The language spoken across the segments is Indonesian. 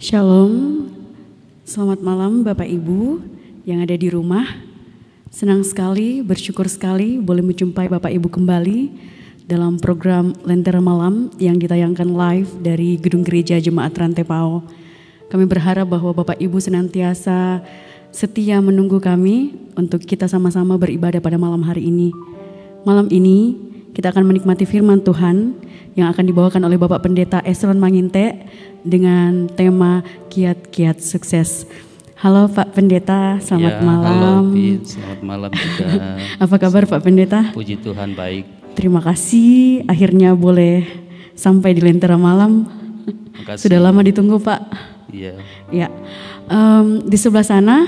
Shalom, selamat malam Bapak Ibu yang ada di rumah. Senang sekali, bersyukur sekali boleh menjumpai Bapak Ibu kembali dalam program Lentera Malam yang ditayangkan live dari Gedung Gereja Jemaat Rantai Pao. Kami berharap bahwa Bapak Ibu senantiasa setia menunggu kami untuk kita sama-sama beribadah pada malam hari ini. Malam ini kita akan menikmati firman Tuhan yang akan dibawakan oleh Bapak Pendeta Esron Manginte dengan tema Kiat-Kiat Sukses. Halo Pak Pendeta, selamat malam. Halo Pit, selamat malam juga. Apa kabar Pak Pendeta? Puji Tuhan baik. Terima kasih, akhirnya boleh sampai di Lentera Malam. Makasih. Sudah lama ditunggu Pak. Iya. Ya, di sebelah sana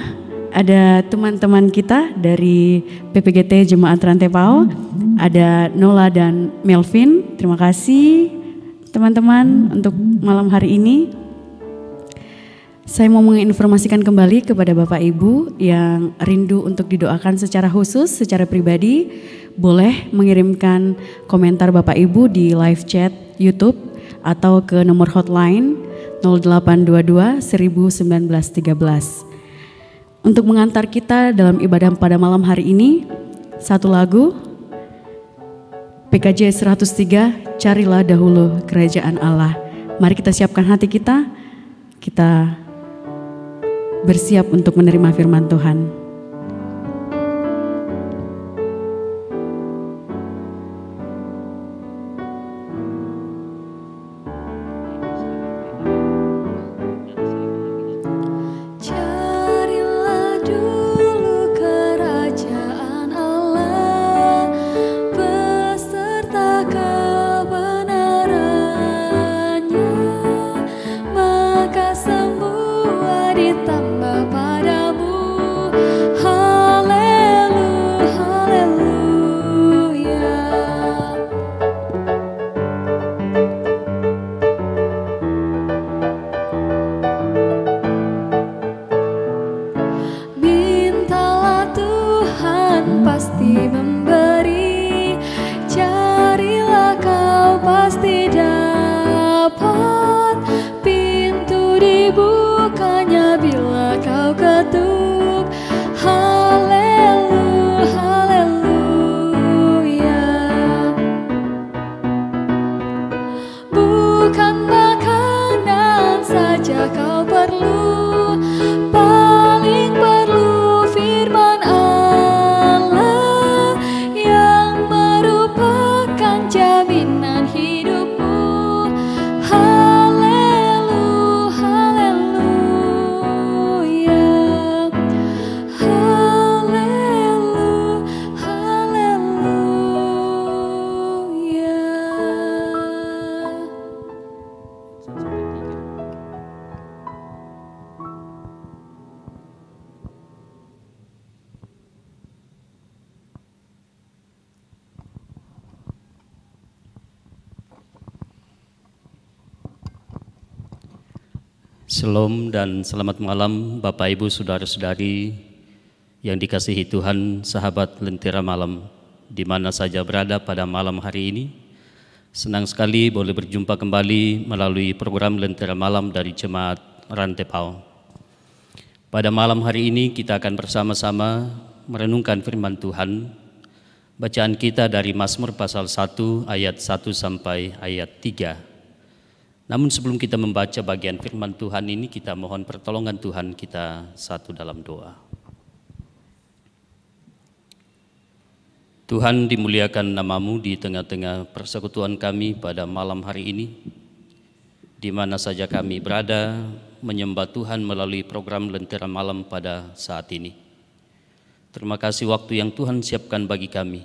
ada teman-teman kita dari PPGT Jemaat Rantai Pao. Ada Nola dan Melvin. Terima kasih teman-teman untuk malam hari ini. Saya mau menginformasikan kembali kepada Bapak Ibu yang rindu untuk didoakan secara khusus, secara pribadi, boleh mengirimkan komentar Bapak Ibu di live chat YouTube atau ke nomor hotline 0822 1913. Untuk mengantar kita dalam ibadah pada malam hari ini, satu lagu PKJ 103, Carilah Dahulu Kerajaan Allah. Mari kita siapkan hati kita bersiap untuk menerima firman Tuhan. Shalom dan selamat malam Bapak Ibu Saudara-saudari yang dikasihi Tuhan, sahabat Lentera Malam di mana saja berada pada malam hari ini. Senang sekali boleh berjumpa kembali melalui program Lentera Malam dari Jemaat Rantai Pao. Pada malam hari ini kita akan bersama-sama merenungkan firman Tuhan. Bacaan kita dari Mazmur pasal 1 ayat 1 sampai ayat 3. Namun sebelum kita membaca bagian firman Tuhan ini, kita mohon pertolongan Tuhan kita satu dalam doa. Tuhan, dimuliakan namamu di tengah-tengah persekutuan kami pada malam hari ini. Di mana saja kami berada, menyembah Tuhan melalui program Lentera Malam pada saat ini. Terima kasih waktu yang Tuhan siapkan bagi kami.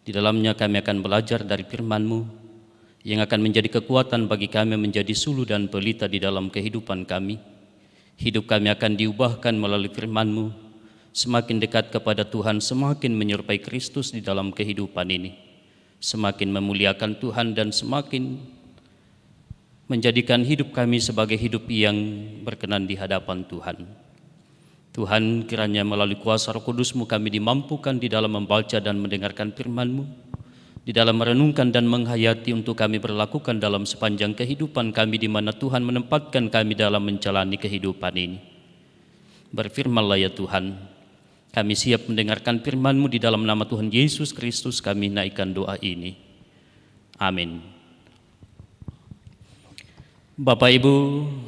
Di dalamnya kami akan belajar dari firman-Mu, yang akan menjadi kekuatan bagi kami menjadi suluh dan pelita di dalam kehidupan kami. Hidup kami akan diubahkan melalui firman-Mu. Semakin dekat kepada Tuhan, semakin menyerupai Kristus di dalam kehidupan ini. Semakin memuliakan Tuhan dan semakin menjadikan hidup kami sebagai hidup yang berkenan di hadapan Tuhan. Tuhan, kiranya melalui kuasa Roh Kudus-Mu kami dimampukan di dalam membaca dan mendengarkan firman-Mu, di dalam merenungkan dan menghayati untuk kami berlakukan dalam sepanjang kehidupan kami di mana Tuhan menempatkan kami dalam menjalani kehidupan ini. Berfirmanlah ya Tuhan, kami siap mendengarkan firman-Mu di dalam nama Tuhan Yesus Kristus kami naikkan doa ini. Amin. Bapak, Ibu,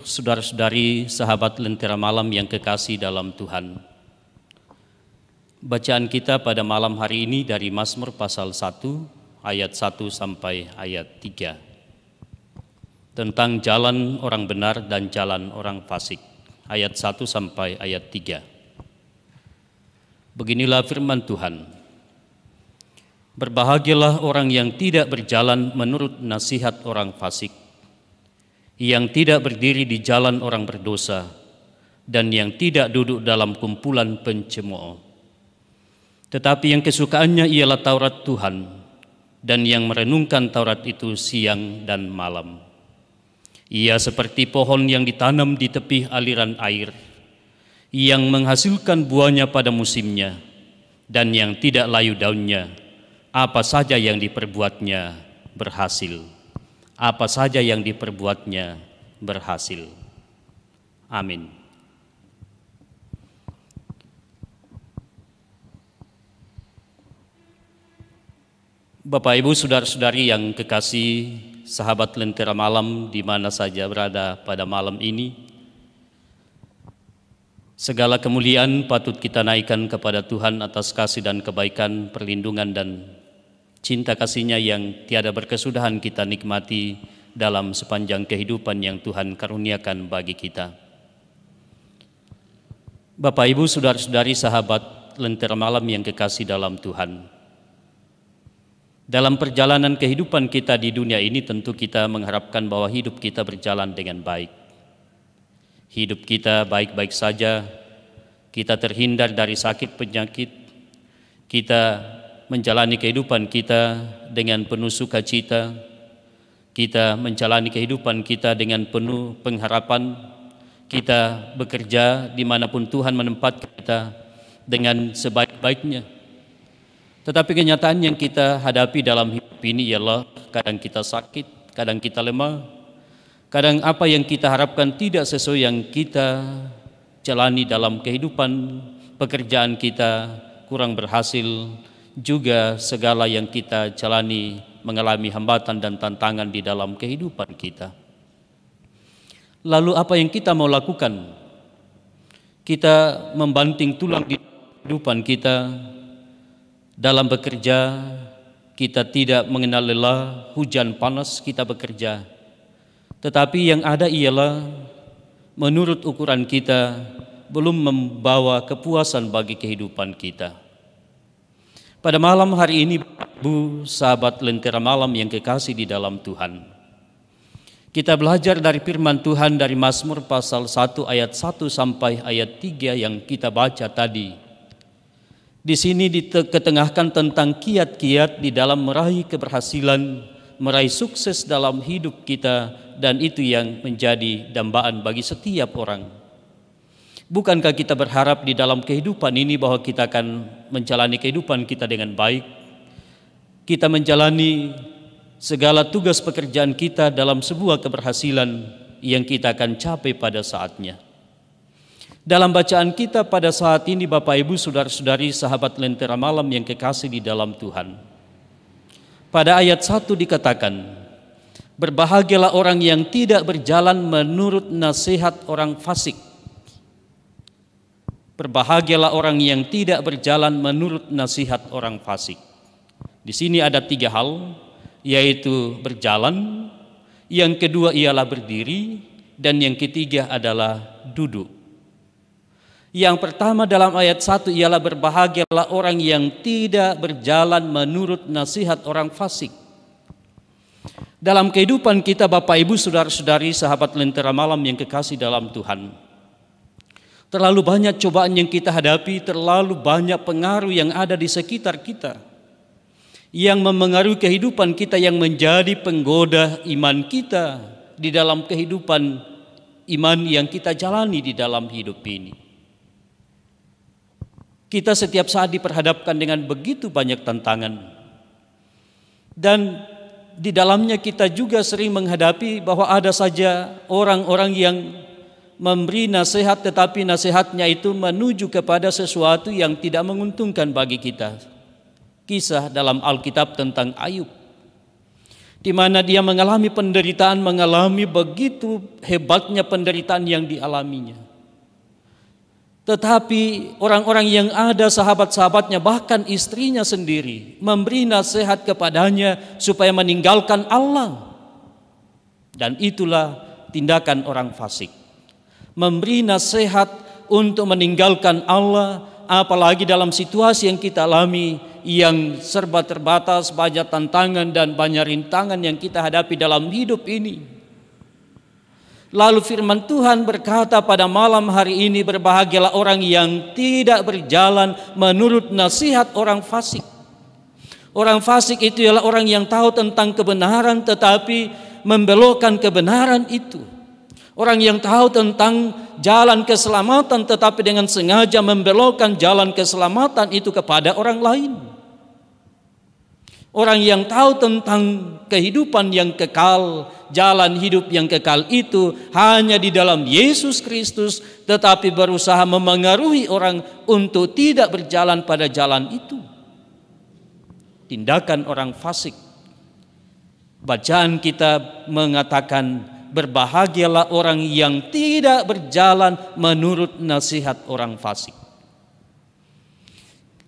saudara-saudari, sahabat Lentera Malam yang kekasih dalam Tuhan. Bacaan kita pada malam hari ini dari Mazmur pasal 1 ayat 1 sampai ayat 3 tentang jalan orang benar dan jalan orang fasik, ayat 1 sampai ayat 3. Beginilah firman Tuhan. Berbahagialah orang yang tidak berjalan menurut nasihat orang fasik, yang tidak berdiri di jalan orang berdosa, dan yang tidak duduk dalam kumpulan pencemooh. Tetapi yang kesukaannya ialah Taurat Tuhan, dan yang merenungkan Taurat itu siang dan malam. Ia seperti pohon yang ditanam di tepi aliran air, yang menghasilkan buahnya pada musimnya, dan yang tidak layu daunnya. Apa saja yang diperbuatnya berhasil. Apa saja yang diperbuatnya berhasil. Amin. Bapak, Ibu, saudara-saudari yang kekasih, sahabat Lentera Malam di mana saja berada pada malam ini, segala kemuliaan patut kita naikkan kepada Tuhan atas kasih dan kebaikan, perlindungan dan cinta kasih-Nya yang tiada berkesudahan kita nikmati dalam sepanjang kehidupan yang Tuhan karuniakan bagi kita. Bapak, Ibu, saudara-saudari, sahabat Lentera Malam yang kekasih dalam Tuhan. Dalam perjalanan kehidupan kita di dunia ini tentu kita mengharapkan bahwa hidup kita berjalan dengan baik. Hidup kita baik-baik saja, kita terhindar dari sakit penyakit, kita menjalani kehidupan kita dengan penuh sukacita, kita menjalani kehidupan kita dengan penuh pengharapan, kita bekerja dimanapun Tuhan menempatkan kita dengan sebaik-baiknya. Tetapi kenyataan yang kita hadapi dalam hidup ini ialah kadang kita sakit, kadang kita lemah, kadang apa yang kita harapkan tidak sesuai yang kita jalani dalam kehidupan, pekerjaan kita kurang berhasil, juga segala yang kita jalani mengalami hambatan dan tantangan di dalam kehidupan kita. Lalu apa yang kita mau lakukan? Kita membanting tulang di kehidupan kita. Dalam bekerja, kita tidak mengenal lelah, hujan panas kita bekerja. Tetapi yang ada ialah menurut ukuran kita belum membawa kepuasan bagi kehidupan kita. Pada malam hari ini, Bu, sahabat Lentera Malam yang kekasih di dalam Tuhan, kita belajar dari firman Tuhan dari Mazmur pasal 1 ayat 1 sampai ayat 3 yang kita baca tadi. Di sini diketengahkan tentang kiat-kiat di dalam meraih keberhasilan, meraih sukses dalam hidup kita, dan itu yang menjadi dambaan bagi setiap orang. Bukankah kita berharap di dalam kehidupan ini bahwa kita akan menjalani kehidupan kita dengan baik? Kita menjalani segala tugas pekerjaan kita dalam sebuah keberhasilan yang kita akan capai pada saatnya. Dalam bacaan kita pada saat ini, Bapak, Ibu, saudara-saudari, sahabat Lentera Malam yang kekasih di dalam Tuhan. Pada ayat 1 dikatakan, berbahagialah orang yang tidak berjalan menurut nasihat orang fasik. Berbahagialah orang yang tidak berjalan menurut nasihat orang fasik. Di sini ada 3 hal, yaitu berjalan, yang kedua ialah berdiri, dan yang ketiga adalah duduk. Yang pertama dalam ayat 1 ialah berbahagialah orang yang tidak berjalan menurut nasihat orang fasik. Dalam kehidupan kita, Bapak, Ibu, saudara-saudari, sahabat Lentera Malam yang kekasih dalam Tuhan, terlalu banyak cobaan yang kita hadapi, terlalu banyak pengaruh yang ada di sekitar kita yang memengaruhi kehidupan kita, yang menjadi penggoda iman kita di dalam kehidupan iman yang kita jalani di dalam hidup ini. Kita setiap saat diperhadapkan dengan begitu banyak tantangan. Dan di dalamnya kita juga sering menghadapi bahwa ada saja orang-orang yang memberi nasihat, tetapi nasihatnya itu menuju kepada sesuatu yang tidak menguntungkan bagi kita. Kisah dalam Alkitab tentang Ayub, di mana dia mengalami penderitaan, mengalami begitu hebatnya penderitaan yang dialaminya. Tetapi orang-orang yang ada, sahabat-sahabatnya, bahkan istrinya sendiri, memberi nasihat kepadanya supaya meninggalkan Allah. Dan itulah tindakan orang fasik, memberi nasihat untuk meninggalkan Allah, apalagi dalam situasi yang kita alami yang serba terbatas, banyak tantangan dan banyak rintangan yang kita hadapi dalam hidup ini. Lalu firman Tuhan berkata pada malam hari ini, berbahagialah orang yang tidak berjalan menurut nasihat orang fasik. Orang fasik itu ialah orang yang tahu tentang kebenaran tetapi membelokkan kebenaran itu. Orang yang tahu tentang jalan keselamatan tetapi dengan sengaja membelokkan jalan keselamatan itu kepada orang lain. Orang yang tahu tentang kehidupan yang kekal, jalan hidup yang kekal itu hanya di dalam Yesus Kristus, tetapi berusaha memengaruhi orang untuk tidak berjalan pada jalan itu. Tindakan orang fasik. Bacaan kita mengatakan, berbahagialah orang yang tidak berjalan menurut nasihat orang fasik.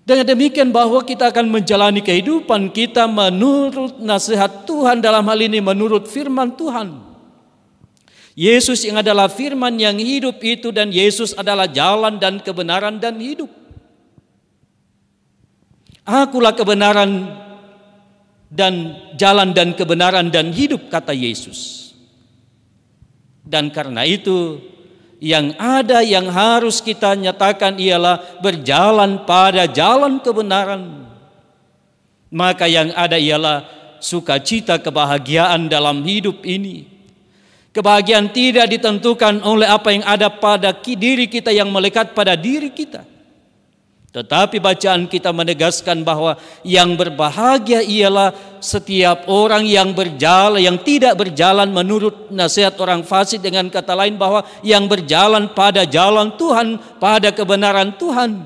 Dengan demikian bahwa kita akan menjalani kehidupan kita menurut nasihat Tuhan, dalam hal ini menurut firman Tuhan. Yesus yang adalah firman yang hidup itu, dan Yesus adalah jalan dan kebenaran dan hidup. Akulah kebenaran dan jalan dan kebenaran dan hidup, kata Yesus. Dan karena itu yang ada yang harus kita nyatakan ialah berjalan pada jalan kebenaran. Maka yang ada ialah sukacita, kebahagiaan dalam hidup ini. Kebahagiaan tidak ditentukan oleh apa yang ada pada diri kita yang melekat pada diri kita. Tetapi bacaan kita menegaskan bahwa yang berbahagia ialah setiap orang yang berjalan, yang tidak berjalan menurut nasihat orang fasik. Dengan kata lain bahwa yang berjalan pada jalan Tuhan, pada kebenaran Tuhan,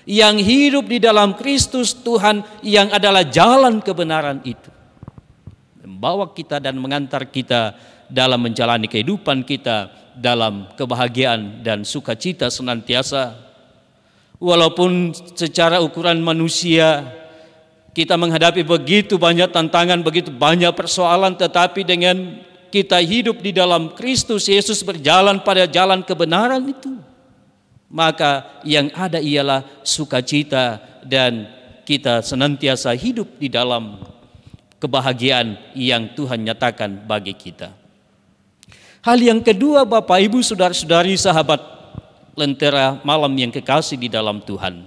yang hidup di dalam Kristus Tuhan yang adalah jalan kebenaran itu, membawa kita dan mengantar kita dalam menjalani kehidupan kita dalam kebahagiaan dan sukacita senantiasa. Walaupun secara ukuran manusia kita menghadapi begitu banyak tantangan, begitu banyak persoalan, tetapi dengan kita hidup di dalam Kristus Yesus, berjalan pada jalan kebenaran itu, maka yang ada ialah sukacita dan kita senantiasa hidup di dalam kebahagiaan yang Tuhan nyatakan bagi kita. Hal yang kedua, Bapak Ibu saudara-saudari sahabat Lentera Malam yang kekasih di dalam Tuhan,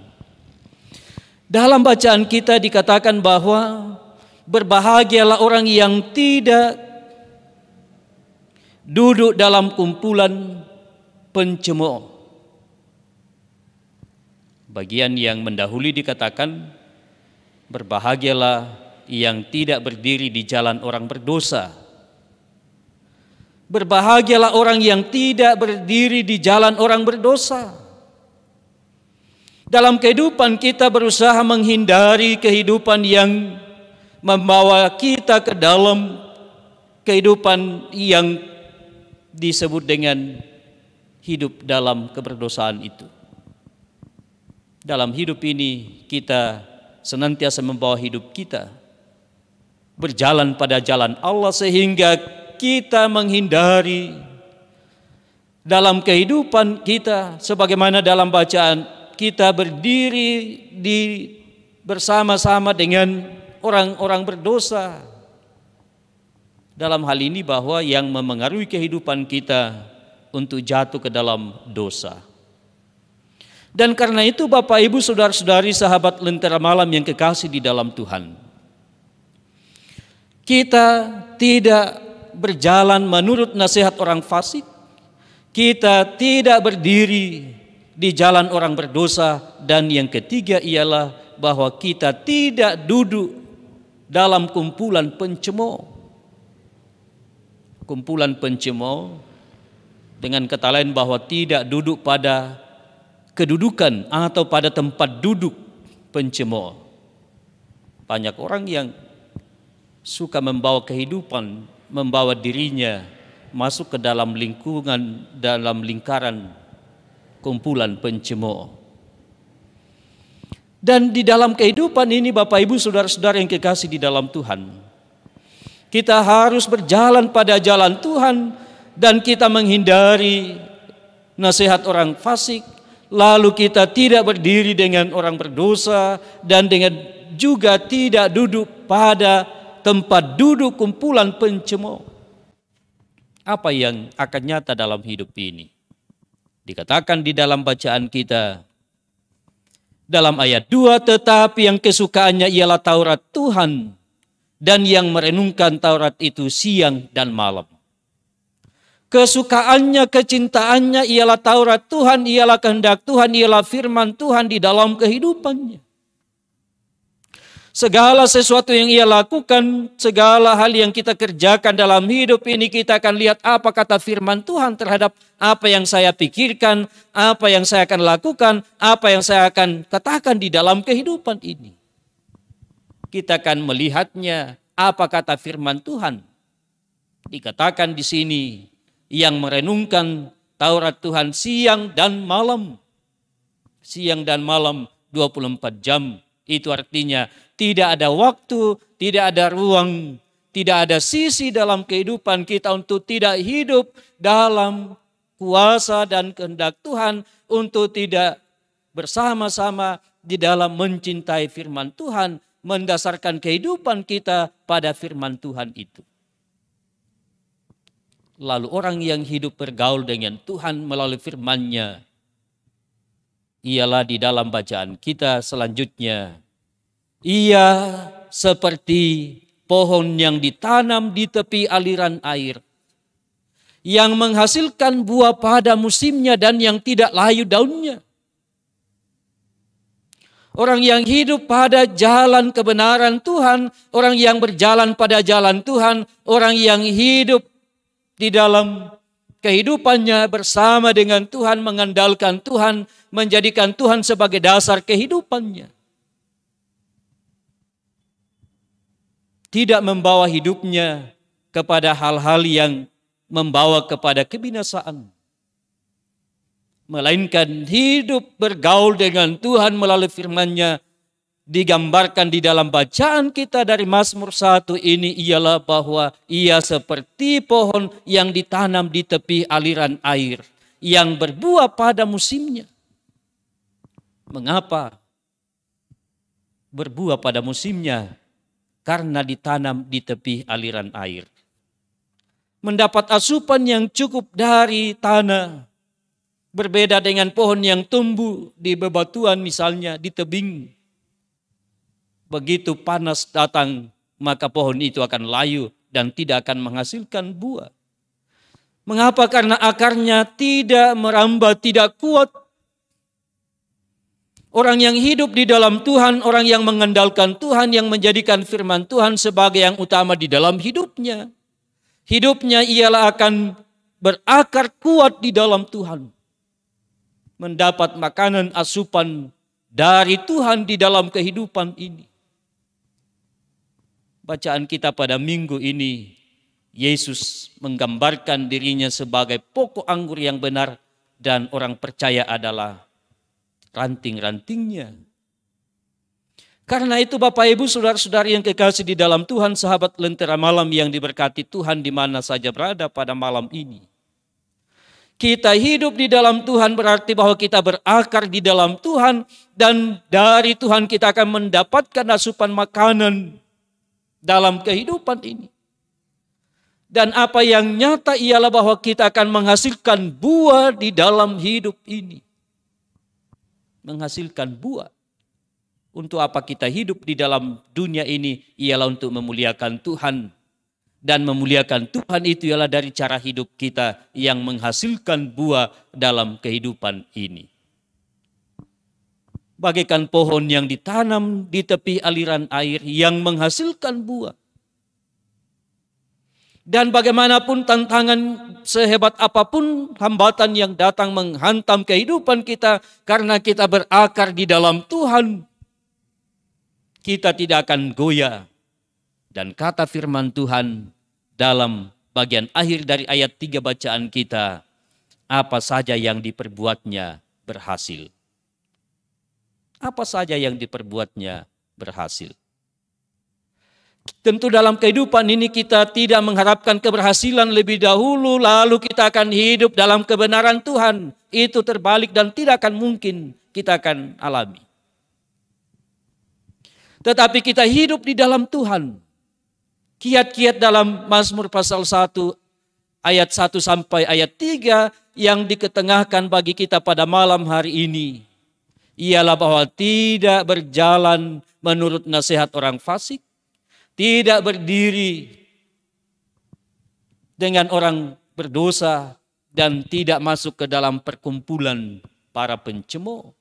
dalam bacaan kita dikatakan bahwa berbahagialah orang yang tidak duduk dalam kumpulan pencemooh. Bagian yang mendahului dikatakan berbahagialah yang tidak berdiri di jalan orang berdosa. Berbahagialah orang yang tidak berdiri di jalan orang berdosa. Dalam kehidupan kita berusaha menghindari kehidupan yang membawa kita ke dalam kehidupan yang disebut dengan hidup dalam keberdosaan itu. Dalam hidup ini kita senantiasa membawa hidup kita berjalan pada jalan Allah, sehingga kita menghindari dalam kehidupan kita, sebagaimana dalam bacaan kita berdiri bersama-sama dengan orang-orang berdosa. Dalam hal ini bahwa yang memengaruhi kehidupan kita untuk jatuh ke dalam dosa. Dan karena itu Bapak Ibu saudara-saudari sahabat Lentera Malam yang kekasih di dalam Tuhan, kita tidak berjalan menurut nasihat orang fasik, kita tidak berdiri di jalan orang berdosa, dan yang ketiga ialah bahwa kita tidak duduk dalam kumpulan pencemooh. Kumpulan pencemooh dengan kata lain bahwa tidak duduk pada kedudukan atau pada tempat duduk pencemooh. Banyak orang yang suka membawa kehidupan, membawa dirinya masuk ke dalam lingkungan, dalam lingkaran kumpulan pencemooh. Dan di dalam kehidupan ini Bapak Ibu saudara-saudara yang kekasih di dalam Tuhan, kita harus berjalan pada jalan Tuhan dan kita menghindari nasihat orang fasik, lalu kita tidak berdiri dengan orang berdosa dan dengan juga tidak duduk pada tempat duduk kumpulan pencemooh. Apa yang akan nyata dalam hidup ini? Dikatakan di dalam bacaan kita dalam ayat 2, tetapi yang kesukaannya ialah Taurat Tuhan dan yang merenungkan Taurat itu siang dan malam. Kesukaannya, kecintaannya ialah Taurat Tuhan, ialah kehendak Tuhan, ialah firman Tuhan di dalam kehidupannya. Segala sesuatu yang ia lakukan, segala hal yang kita kerjakan dalam hidup ini, kita akan lihat apa kata firman Tuhan terhadap apa yang saya pikirkan, apa yang saya akan lakukan, apa yang saya akan katakan di dalam kehidupan ini. Kita akan melihatnya apa kata firman Tuhan. Dikatakan di sini yang merenungkan Taurat Tuhan siang dan malam. Siang dan malam 24 jam. Itu artinya tidak ada waktu, tidak ada ruang, tidak ada sisi dalam kehidupan kita untuk tidak hidup dalam kuasa dan kehendak Tuhan, untuk tidak bersama-sama di dalam mencintai firman Tuhan, mendasarkan kehidupan kita pada firman Tuhan itu. Lalu orang yang hidup bergaul dengan Tuhan melalui firman-Nya ialah di dalam bacaan kita selanjutnya. Ia seperti pohon yang ditanam di tepi aliran air, yang menghasilkan buah pada musimnya dan yang tidak layu daunnya. Orang yang hidup pada jalan kebenaran Tuhan, orang yang berjalan pada jalan Tuhan, orang yang hidup di dalam kehidupannya bersama dengan Tuhan, mengandalkan Tuhan, menjadikan Tuhan sebagai dasar kehidupannya. Tidak membawa hidupnya kepada hal-hal yang membawa kepada kebinasaan. Melainkan hidup bergaul dengan Tuhan melalui firman-Nya, digambarkan di dalam bacaan kita dari Mazmur 1 ini ialah bahwa ia seperti pohon yang ditanam di tepi aliran air, yang berbuah pada musimnya. Mengapa berbuah pada musimnya? Karena ditanam di tepi aliran air. Mendapat asupan yang cukup dari tanah. Berbeda dengan pohon yang tumbuh di bebatuan misalnya, di tebing. Begitu panas datang, maka pohon itu akan layu dan tidak akan menghasilkan buah. Mengapa? Karena akarnya tidak merambah, tidak kuat. Orang yang hidup di dalam Tuhan, orang yang mengandalkan Tuhan, yang menjadikan firman Tuhan sebagai yang utama di dalam hidupnya. Hidupnya ialah akan berakar kuat di dalam Tuhan. Mendapat makanan asupan dari Tuhan di dalam kehidupan ini. Bacaan kita pada minggu ini, Yesus menggambarkan dirinya sebagai pokok anggur yang benar dan orang percaya adalah ranting-rantingnya. Karena itu Bapak Ibu saudara-saudari yang kekasih di dalam Tuhan, sahabat Lentera Malam yang diberkati Tuhan di mana saja berada pada malam ini. Kita hidup di dalam Tuhan berarti bahwa kita berakar di dalam Tuhan dan dari Tuhan kita akan mendapatkan asupan makanan dalam kehidupan ini. Dan apa yang nyata ialah bahwa kita akan menghasilkan buah di dalam hidup ini. Menghasilkan buah. Untuk apa kita hidup di dalam dunia ini ialah untuk memuliakan Tuhan. Dan memuliakan Tuhan itu ialah dari cara hidup kita yang menghasilkan buah dalam kehidupan ini. bagaikan pohon yang ditanam di tepi aliran air yang menghasilkan buah. Dan bagaimanapun tantangan sehebat apapun hambatan yang datang menghantam kehidupan kita, karena kita berakar di dalam Tuhan, kita tidak akan goyah. Dan kata firman Tuhan dalam bagian akhir dari ayat 3 bacaan kita, apa saja yang diperbuatnya berhasil. Apa saja yang diperbuatnya berhasil. Tentu dalam kehidupan ini kita tidak mengharapkan keberhasilan lebih dahulu, lalu kita akan hidup dalam kebenaran Tuhan. Itu terbalik dan tidak akan mungkin kita akan alami. Tetapi kita hidup di dalam Tuhan. Kiat-kiat dalam Mazmur pasal 1 ayat 1 sampai ayat 3 yang diketengahkan bagi kita pada malam hari ini ialah bahwa tidak berjalan menurut nasihat orang fasik, tidak berdiri dengan orang berdosa, dan tidak masuk ke dalam perkumpulan para pencemooh.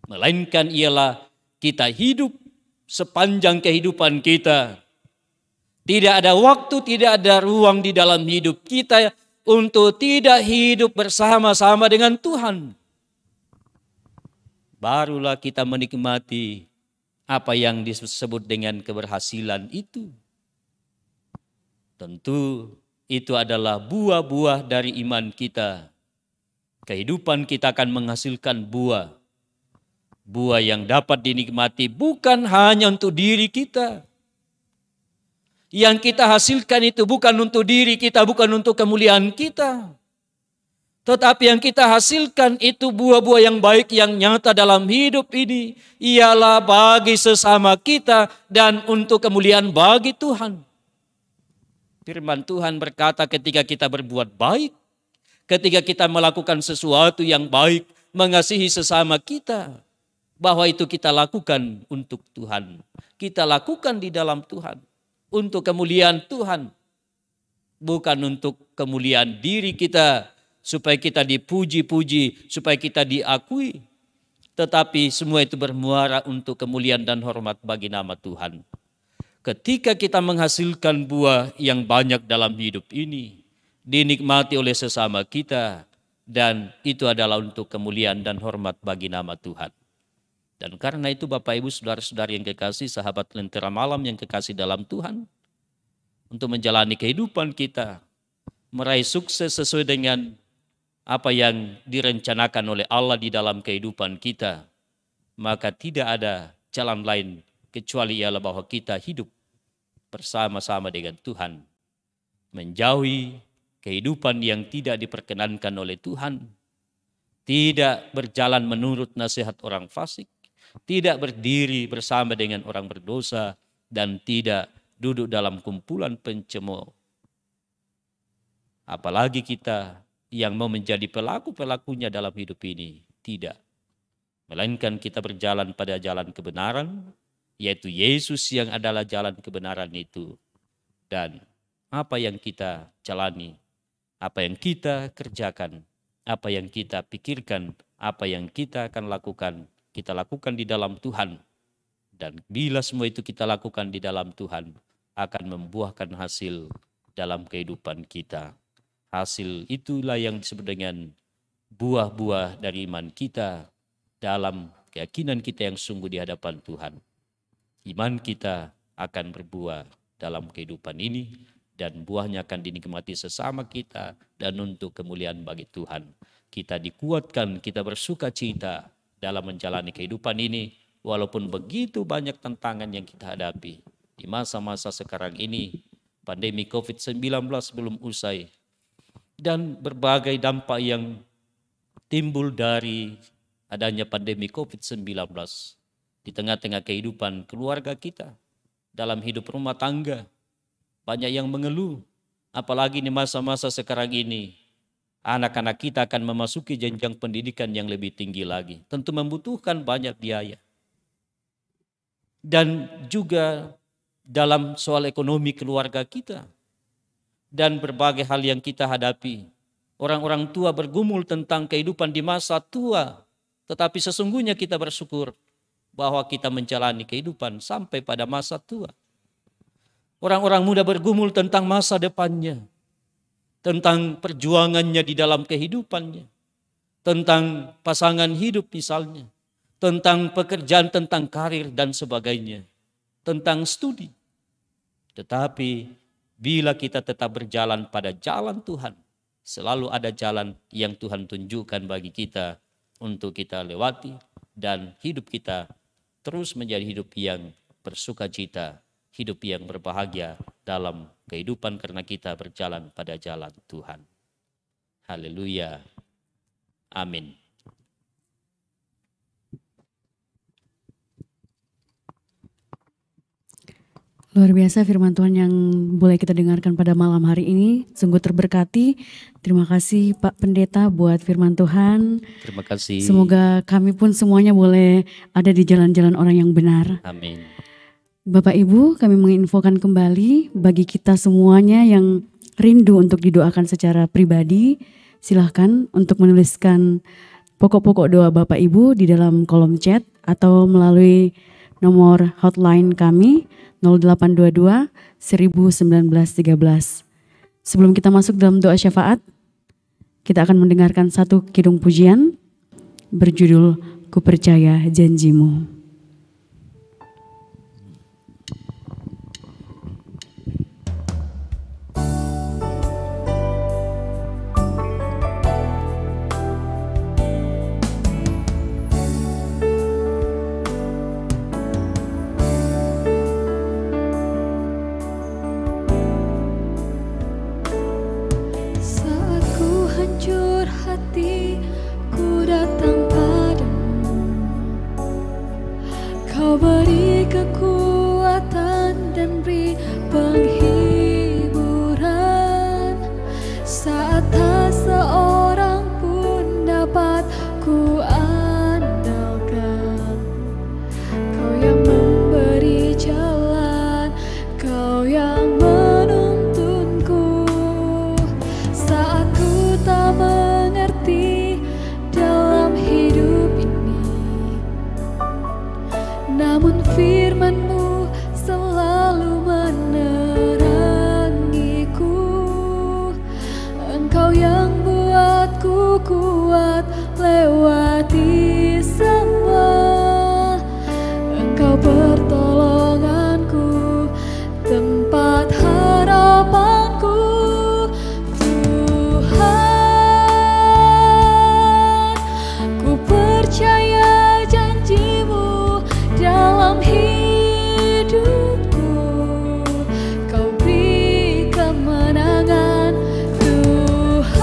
Melainkan ialah kita hidup sepanjang kehidupan kita. Tidak ada waktu, tidak ada ruang di dalam hidup kita untuk tidak hidup bersama-sama dengan Tuhan. Barulah kita menikmati apa yang disebut dengan keberhasilan itu. Tentu itu adalah buah-buah dari iman kita. Kehidupan kita akan menghasilkan buah. Buah yang dapat dinikmati bukan hanya untuk diri kita. Yang kita hasilkan itu bukan untuk diri kita, bukan untuk kemuliaan kita. Tetapi yang kita hasilkan itu buah-buah yang baik yang nyata dalam hidup ini ialah bagi sesama kita dan untuk kemuliaan bagi Tuhan. Firman Tuhan berkata ketika kita berbuat baik, ketika kita melakukan sesuatu yang baik, mengasihi sesama kita, bahwa itu kita lakukan untuk Tuhan. Kita lakukan di dalam Tuhan, untuk kemuliaan Tuhan. Bukan untuk kemuliaan diri kita, supaya kita dipuji-puji, supaya kita diakui. Tetapi semua itu bermuara untuk kemuliaan dan hormat bagi nama Tuhan. Ketika kita menghasilkan buah yang banyak dalam hidup ini, dinikmati oleh sesama kita, dan itu adalah untuk kemuliaan dan hormat bagi nama Tuhan. Dan karena itu Bapak Ibu saudara-saudari yang kekasih, sahabat Lentera Malam yang kekasih dalam Tuhan, untuk menjalani kehidupan kita, meraih sukses sesuai dengan apa yang direncanakan oleh Allah di dalam kehidupan kita, maka tidak ada jalan lain kecuali ialah bahwa kita hidup bersama-sama dengan Tuhan, menjauhi kehidupan yang tidak diperkenankan oleh Tuhan, tidak berjalan menurut nasihat orang fasik, tidak berdiri bersama dengan orang berdosa, dan tidak duduk dalam kumpulan pencemooh. Apalagi kita yang mau menjadi pelaku-pelakunya dalam hidup ini, tidak. Melainkan kita berjalan pada jalan kebenaran, yaitu Yesus yang adalah jalan kebenaran itu. Dan apa yang kita jalani, apa yang kita kerjakan, apa yang kita pikirkan, apa yang kita akan lakukan, kita lakukan di dalam Tuhan. Dan bila semua itu kita lakukan di dalam Tuhan, akan membuahkan hasil dalam kehidupan kita. Hasil itulah yang disebut dengan buah-buah dari iman kita dalam keyakinan kita yang sungguh di hadapan Tuhan. Iman kita akan berbuah dalam kehidupan ini, dan buahnya akan dinikmati sesama kita dan untuk kemuliaan bagi Tuhan. Kita dikuatkan, kita bersuka cita dalam menjalani kehidupan ini, walaupun begitu banyak tantangan yang kita hadapi. Di masa-masa sekarang ini, pandemi COVID-19 belum usai, dan berbagai dampak yang timbul dari adanya pandemi COVID-19 di tengah-tengah kehidupan keluarga kita, dalam hidup rumah tangga. Banyak yang mengeluh, apalagi di masa-masa sekarang ini, anak-anak kita akan memasuki jenjang pendidikan yang lebih tinggi lagi. Tentu membutuhkan banyak biaya. Dan juga dalam soal ekonomi keluarga kita, dan berbagai hal yang kita hadapi. Orang-orang tua bergumul tentang kehidupan di masa tua, Tetapi sesungguhnya kita bersyukur bahwa kita menjalani kehidupan sampai pada masa tua. Orang-orang muda bergumul tentang masa depannya, tentang perjuangannya di dalam kehidupannya, tentang pasangan hidup misalnya, tentang pekerjaan, tentang karir dan sebagainya, tentang studi. Tetapi bila kita tetap berjalan pada jalan Tuhan, selalu ada jalan yang Tuhan tunjukkan bagi kita untuk kita lewati, dan hidup kita terus menjadi hidup yang bersukacita, hidup yang berbahagia dalam kehidupan karena kita berjalan pada jalan Tuhan. Haleluya. Amin. Luar biasa firman Tuhan yang boleh kita dengarkan pada malam hari ini. Sungguh terberkati. Terima kasih Pak Pendeta buat firman Tuhan. Terima kasih. Semoga kami pun semuanya boleh ada di jalan-jalan orang yang benar. Amin. Bapak Ibu, kami menginfokan kembali bagi kita semuanya yang rindu untuk didoakan secara pribadi. Silahkan untuk menuliskan pokok-pokok doa Bapak Ibu di dalam kolom chat atau melalui nomor hotline kami 0822 1913. Sebelum kita masuk dalam doa syafaat, kita akan mendengarkan satu kidung pujian berjudul Ku Percaya Janjimu. Beri kekuatan dan beri penghiburan saat tak seorang pun dapat ku andalkan. Kau yang memberi jalan, Kau yang menuntunku saat ku tak mengerti dalam hidup ini. Namun firman-Mu selalu menerangiku. Engkau yang buatku kuat lewati semua. Engkau pertolonganku, tempat harapanku. Tuhan, ku percaya janji-Mu dalam hidupku. Kau beri kemenangan, Tuhan.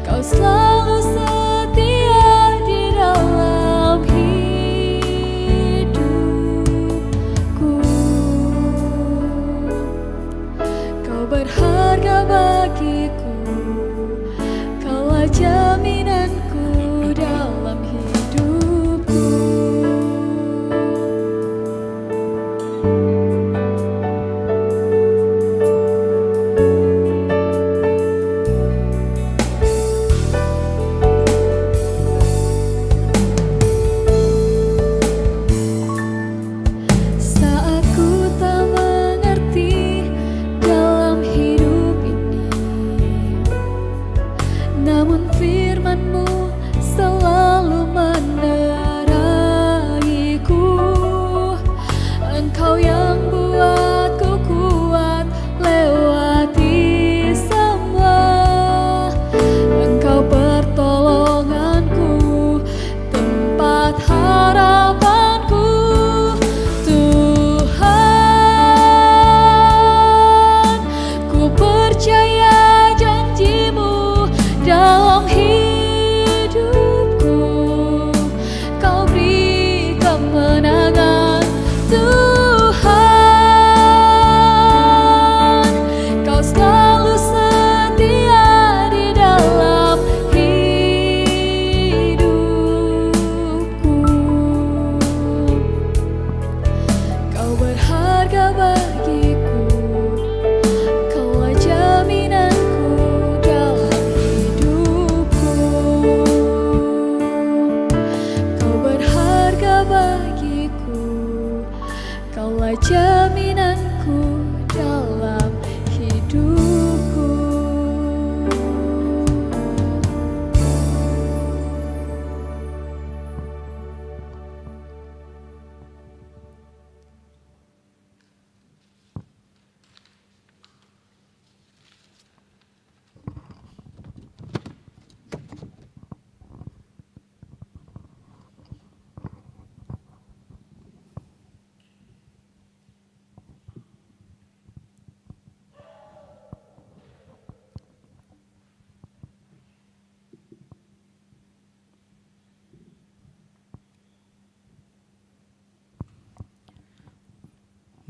Kau selalu setia di dalam hidupku. Kau berharga bagiku, Kaulah jaminanku dalam hidupku. Saat ku tak mengerti dalam hidup ini, namun firman-Mu selalu menerangiku. Engkau yang buatku kuat lewati semua. Engkau pertolonganku, tempat harapanku. Tuhan, ku percaya janji-Mu dalam hidupku. Kau beri kemenangan, Tuhan. Kau selalu setia di dalam hidupku. Kau berharga bagiku, Kaulah jaminanku dalam hidupku. Kaulah jaminanku dalam hidupku.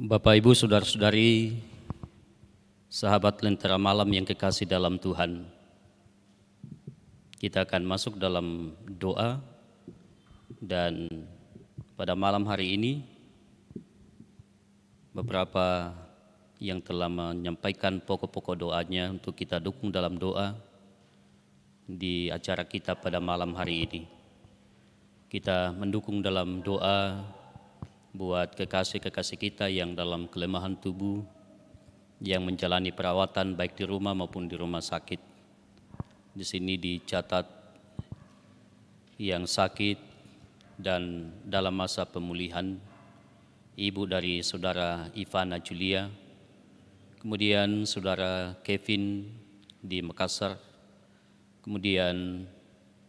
Bapak, Ibu, Saudara-saudari, sahabat Lentera Malam yang kekasih dalam Tuhan, kita akan masuk dalam doa. Dan pada malam hari ini beberapa yang telah menyampaikan pokok-pokok doanya untuk kita dukung dalam doa di acara kita pada malam hari ini. Kita mendukung dalam doa buat kekasih-kekasih kita yang dalam kelemahan tubuh, yang menjalani perawatan baik di rumah maupun di rumah sakit. Di sini dicatat yang sakit dan dalam masa pemulihan, ibu dari saudara Ivana Julia, kemudian saudara Kevin di Makassar, kemudian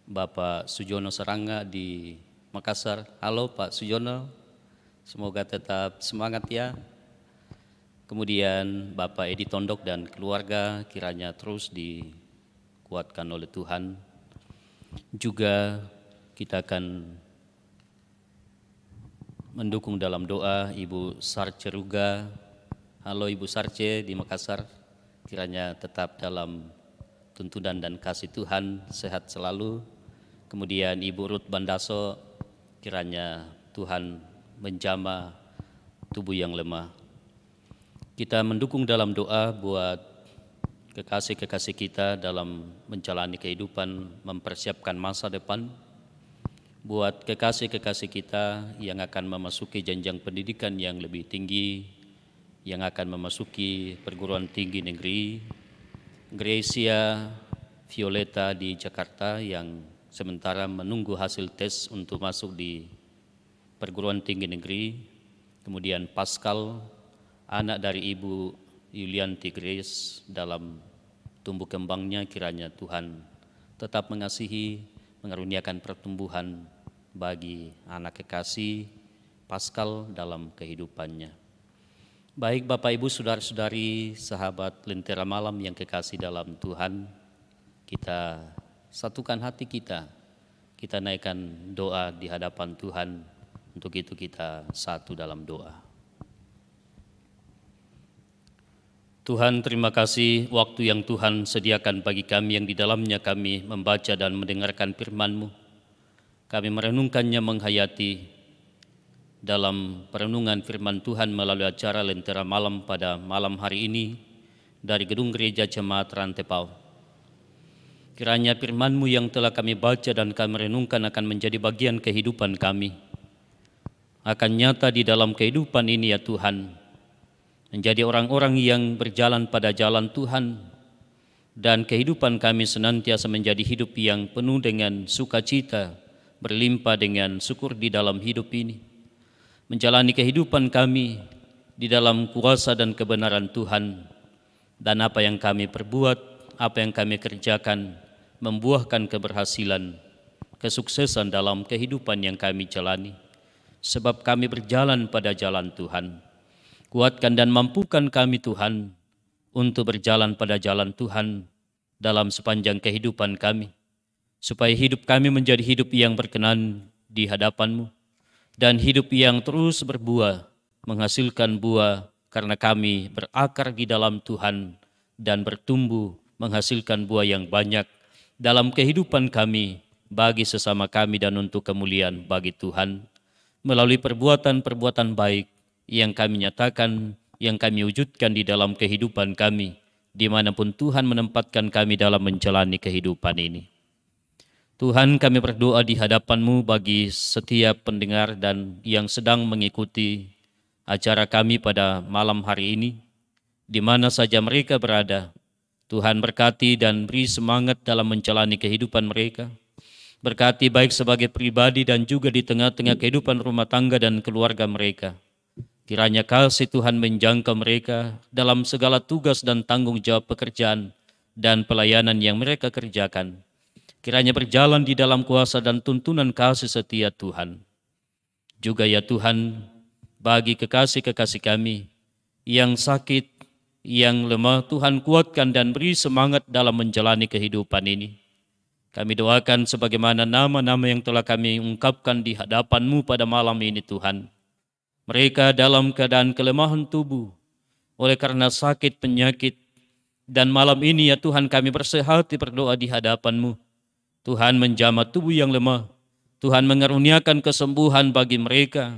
Bapak Sujono Serangga di Makassar. Halo Pak Sujono, semoga tetap semangat ya. Kemudian Bapak Edi Tondok dan keluarga kiranya terus dikuatkan oleh Tuhan. Juga kita akan mendukung dalam doa Ibu Sarce Ruga. Halo Ibu Sarce di Makassar, kiranya tetap dalam tuntunan dan kasih Tuhan, sehat selalu. Kemudian Ibu Ruth Bandaso, kiranya Tuhan menjamah tubuh yang lemah. Kita mendukung dalam doa buat kekasih-kekasih kita dalam menjalani kehidupan, mempersiapkan masa depan. Buat kekasih-kekasih kita yang akan memasuki jenjang pendidikan yang lebih tinggi, yang akan memasuki perguruan tinggi negeri. Gracia Violeta di Jakarta yang sementara menunggu hasil tes untuk masuk di perguruan tinggi negeri. Kemudian Pascal, anak dari Ibu Yulianti Grace, dalam tumbuh kembangnya kiranya Tuhan tetap mengasihi, mengaruniakan pertumbuhan bagi anak kekasih Pascal dalam kehidupannya. Baik Bapak Ibu, Saudara-saudari, sahabat Lentera Malam yang kekasih dalam Tuhan, kita satukan hati kita naikkan doa di hadapan Tuhan. Untuk itu kita satu dalam doa. Tuhan, terima kasih waktu yang Tuhan sediakan bagi kami yang di dalamnya kami membaca dan mendengarkan firman-Mu. Kami merenungkannya, menghayati dalam perenungan firman Tuhan melalui acara Lentera Malam pada malam hari ini dari Gedung Gereja Jemaat Rantepao. Kiranya firman-Mu yang telah kami baca dan kami renungkan akan menjadi bagian kehidupan kami, akan nyata di dalam kehidupan ini ya Tuhan, menjadi orang-orang yang berjalan pada jalan Tuhan, dan kehidupan kami senantiasa menjadi hidup yang penuh dengan sukacita, berlimpah dengan syukur di dalam hidup ini, menjalani kehidupan kami di dalam kuasa dan kebenaran Tuhan, dan apa yang kami perbuat, apa yang kami kerjakan, membuahkan keberhasilan, kesuksesan dalam kehidupan yang kami jalani. Sebab kami berjalan pada jalan Tuhan. Kuatkan dan mampukan kami Tuhan untuk berjalan pada jalan Tuhan dalam sepanjang kehidupan kami, supaya hidup kami menjadi hidup yang berkenan di hadapan-Mu, dan hidup yang terus berbuah, menghasilkan buah karena kami berakar di dalam Tuhan dan bertumbuh menghasilkan buah yang banyak dalam kehidupan kami, bagi sesama kami dan untuk kemuliaan bagi Tuhan. Melalui perbuatan-perbuatan baik yang kami nyatakan, yang kami wujudkan di dalam kehidupan kami, dimanapun Tuhan menempatkan kami dalam menjalani kehidupan ini. Tuhan, kami berdoa di hadapan-Mu bagi setiap pendengar dan yang sedang mengikuti acara kami pada malam hari ini, di mana saja mereka berada. Tuhan berkati dan beri semangat dalam menjalani kehidupan mereka. Berkati baik sebagai pribadi dan juga di tengah-tengah kehidupan rumah tangga dan keluarga mereka. Kiranya kasih Tuhan menjangkau mereka dalam segala tugas dan tanggung jawab pekerjaan dan pelayanan yang mereka kerjakan. Kiranya berjalan di dalam kuasa dan tuntunan kasih setia Tuhan. Juga ya Tuhan, bagi kekasih-kekasih kami yang sakit, yang lemah, Tuhan kuatkan dan beri semangat dalam menjalani kehidupan ini. Kami doakan sebagaimana nama-nama yang telah kami ungkapkan di hadapan-Mu pada malam ini Tuhan. Mereka dalam keadaan kelemahan tubuh, oleh karena sakit penyakit, dan malam ini ya Tuhan kami bersehati berdoa di hadapan-Mu. Tuhan menjamah tubuh yang lemah, Tuhan mengaruniakan kesembuhan bagi mereka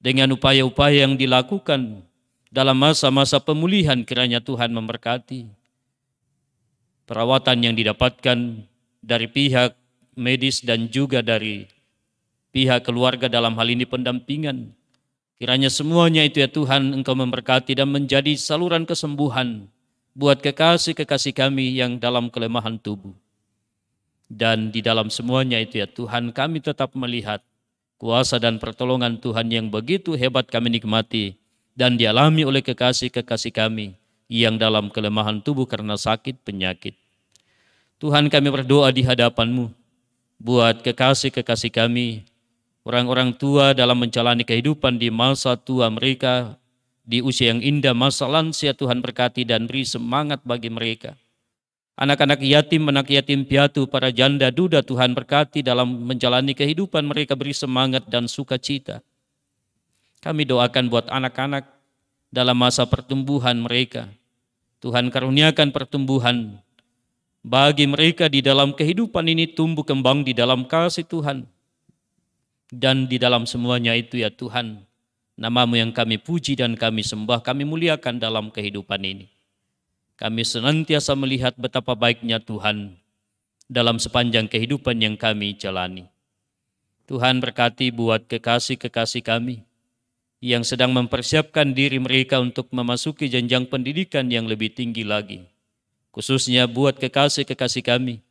dengan upaya-upaya yang dilakukan dalam masa-masa pemulihan. Kiranya Tuhan memberkati perawatan yang didapatkan dari pihak medis dan juga dari pihak keluarga dalam hal ini pendampingan. Kiranya semuanya itu ya Tuhan Engkau memberkati dan menjadi saluran kesembuhan buat kekasih-kekasih kami yang dalam kelemahan tubuh. Dan di dalam semuanya itu ya Tuhan kami tetap melihat kuasa dan pertolongan Tuhan yang begitu hebat kami nikmati dan dialami oleh kekasih-kekasih kami yang dalam kelemahan tubuh karena sakit penyakit. Tuhan kami berdoa di hadapan-Mu buat kekasih-kekasih kami, orang-orang tua dalam menjalani kehidupan di masa tua mereka, di usia yang indah, masa lansia. Tuhan berkati dan beri semangat bagi mereka. Anak-anak yatim, anak yatim piatu, para janda duda, Tuhan berkati dalam menjalani kehidupan mereka, beri semangat dan sukacita. Kami doakan buat anak-anak dalam masa pertumbuhan mereka. Tuhan karuniakan pertumbuhan bagi mereka di dalam kehidupan ini, tumbuh kembang di dalam kasih Tuhan. Dan di dalam semuanya itu ya Tuhan, nama-Mu yang kami puji dan kami sembah, kami muliakan dalam kehidupan ini. Kami senantiasa melihat betapa baiknya Tuhan dalam sepanjang kehidupan yang kami jalani. Tuhan berkati buat kekasih-kekasih kami yang sedang mempersiapkan diri mereka untuk memasuki jenjang pendidikan yang lebih tinggi lagi. Khususnya buat kekasih-kekasih kami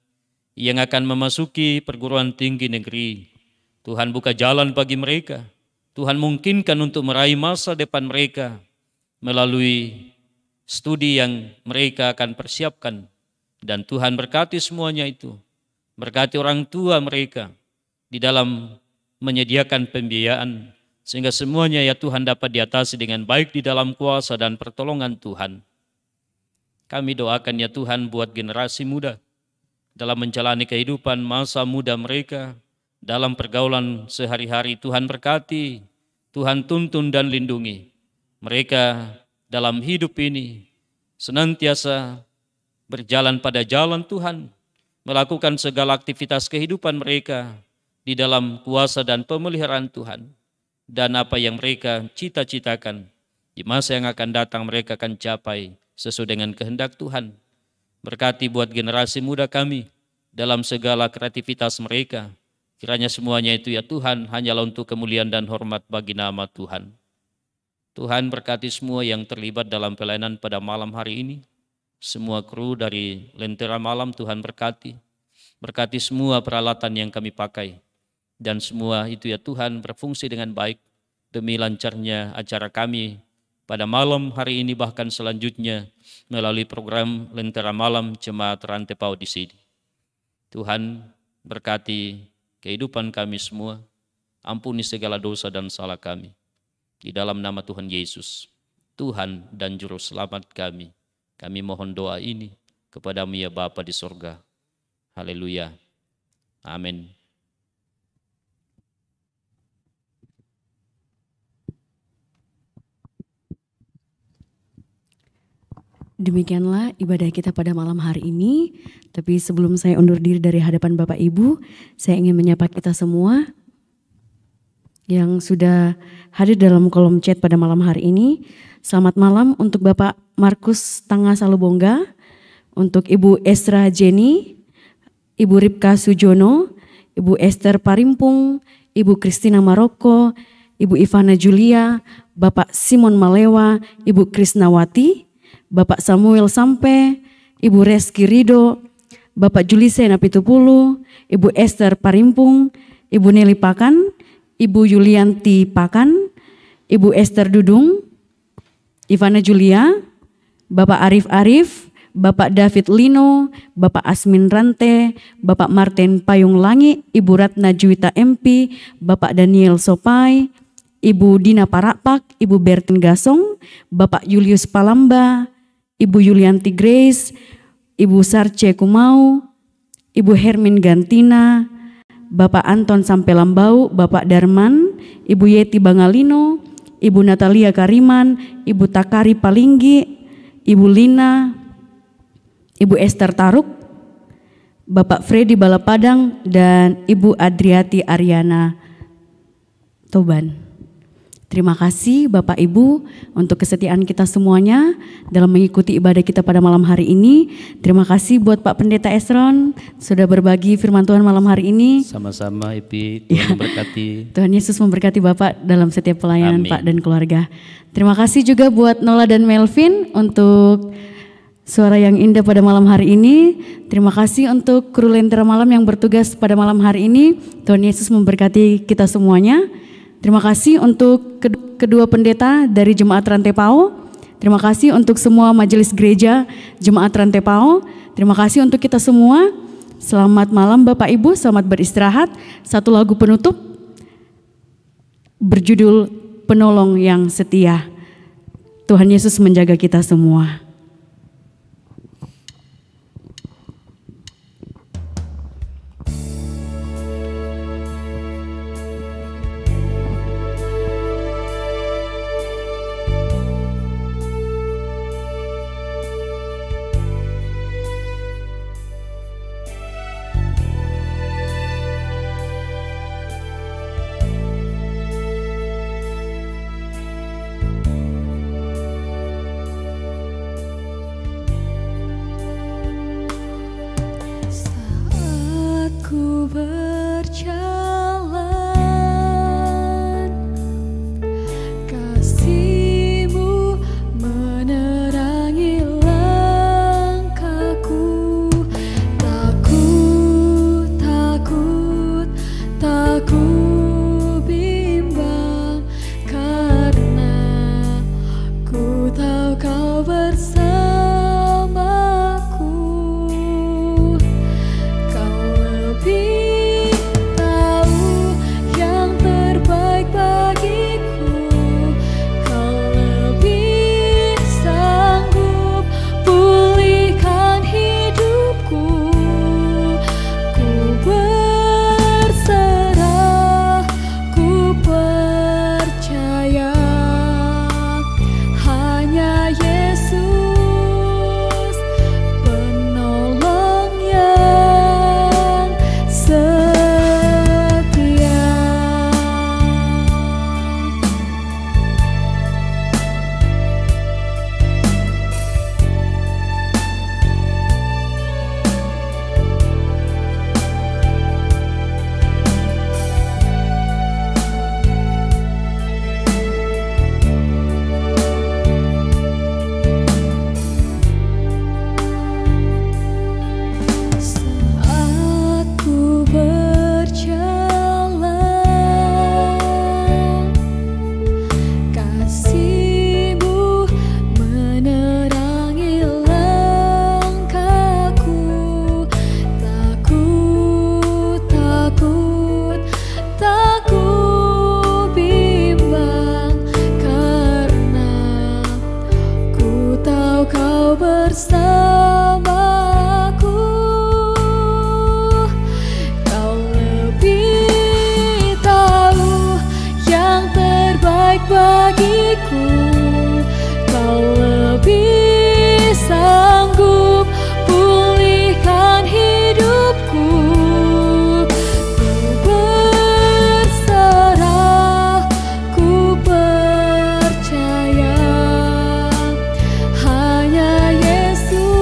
yang akan memasuki perguruan tinggi negeri. Tuhan buka jalan bagi mereka. Tuhan mungkinkan untuk meraih masa depan mereka melalui studi yang mereka akan persiapkan. Dan Tuhan berkati semuanya itu. Berkati orang tua mereka di dalam menyediakan pembiayaan. Sehingga semuanya ya Tuhan dapat diatasi dengan baik di dalam kuasa dan pertolongan Tuhan. Kami doakan ya Tuhan buat generasi muda dalam menjalani kehidupan masa muda mereka. Dalam pergaulan sehari-hari Tuhan berkati, Tuhan tuntun dan lindungi mereka dalam hidup ini, senantiasa berjalan pada jalan Tuhan, melakukan segala aktivitas kehidupan mereka di dalam kuasa dan pemeliharaan Tuhan. Dan apa yang mereka cita-citakan di masa yang akan datang mereka akan capai sesuai dengan kehendak Tuhan. Berkati buat generasi muda kami dalam segala kreativitas mereka. Kiranya semuanya itu ya Tuhan hanyalah untuk kemuliaan dan hormat bagi nama Tuhan. Tuhan berkati semua yang terlibat dalam pelayanan pada malam hari ini. Semua kru dari Lentera Malam Tuhan berkati. Berkati semua peralatan yang kami pakai. Dan semua itu ya Tuhan berfungsi dengan baik demi lancarnya acara kami pada malam hari ini bahkan selanjutnya melalui program Lentera Malam Jemaat Rantepau di sini. Tuhan berkati kehidupan kami semua, ampuni segala dosa dan salah kami. Di dalam nama Tuhan Yesus, Tuhan dan Juru Selamat kami mohon doa ini kepada-Mu ya Bapa di sorga. Haleluya. Amin. Demikianlah ibadah kita pada malam hari ini. Tapi sebelum saya undur diri dari hadapan Bapak Ibu, saya ingin menyapa kita semua yang sudah hadir dalam kolom chat pada malam hari ini. Selamat malam untuk Bapak Markus Tangga Salubongga, untuk Ibu Esra Jenny, Ibu Ripka Sujono, Ibu Esther Parimpung, Ibu Kristina Maroko, Ibu Ivana Julia, Bapak Simon Malewa, Ibu Krisnawati, Bapak Samuel Sampe, Ibu Reski Rido, Bapak Julise Napitupulu, Ibu Esther Parimpung, Ibu Nelly Pakan, Ibu Yulianti Pakan, Ibu Esther Dudung, Ivana Julia, Bapak Arif Arif, Bapak David Lino, Bapak Asmin Rante, Bapak Martin Payung Langi, Ibu Ratna Juwita MP, Bapak Daniel Sopai, Ibu Dina Parakpak, Ibu Bertin Gasong, Bapak Julius Palamba, Ibu Yulianti Grace, Ibu Sarce Kumau, Ibu Hermin Gantina, Bapak Anton Sampelambau, Bapak Darman, Ibu Yeti Bangalino, Ibu Natalia Kariman, Ibu Takari Palinggi, Ibu Lina, Ibu Esther Taruk, Bapak Freddy Balapadang, dan Ibu Adriati Ariana Toban. Terima kasih Bapak Ibu untuk kesetiaan kita semuanya dalam mengikuti ibadah kita pada malam hari ini. Terima kasih buat Pak Pendeta Esron sudah berbagi firman Tuhan malam hari ini. Sama-sama Ipi, Tuhan memberkati. Tuhan Yesus memberkati Bapak dalam setiap pelayanan. Amin. Pak dan keluarga. Terima kasih juga buat Nola dan Melvin untuk suara yang indah pada malam hari ini. Terima kasih untuk kru Lentera Malam yang bertugas pada malam hari ini. Tuhan Yesus memberkati kita semuanya. Terima kasih untuk kedua pendeta dari Jemaat Rantai Pao. Terima kasih untuk semua majelis gereja Jemaat Rantai Pao. Terima kasih untuk kita semua. Selamat malam Bapak Ibu, selamat beristirahat. Satu lagu penutup berjudul Penolong yang Setia. Tuhan Yesus menjaga kita semua. Yesus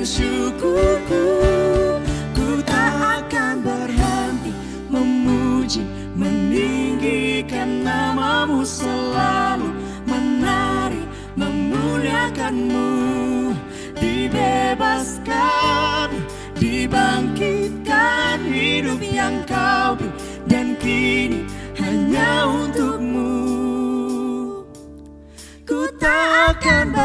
syukurku. Ku tak akan berhenti memuji, meninggikan namamu, selalu menari, memuliakanmu. Dibebaskan, dibangkitkan, hidup yang kau beri, dan kini hanya untukmu. Ku tak akan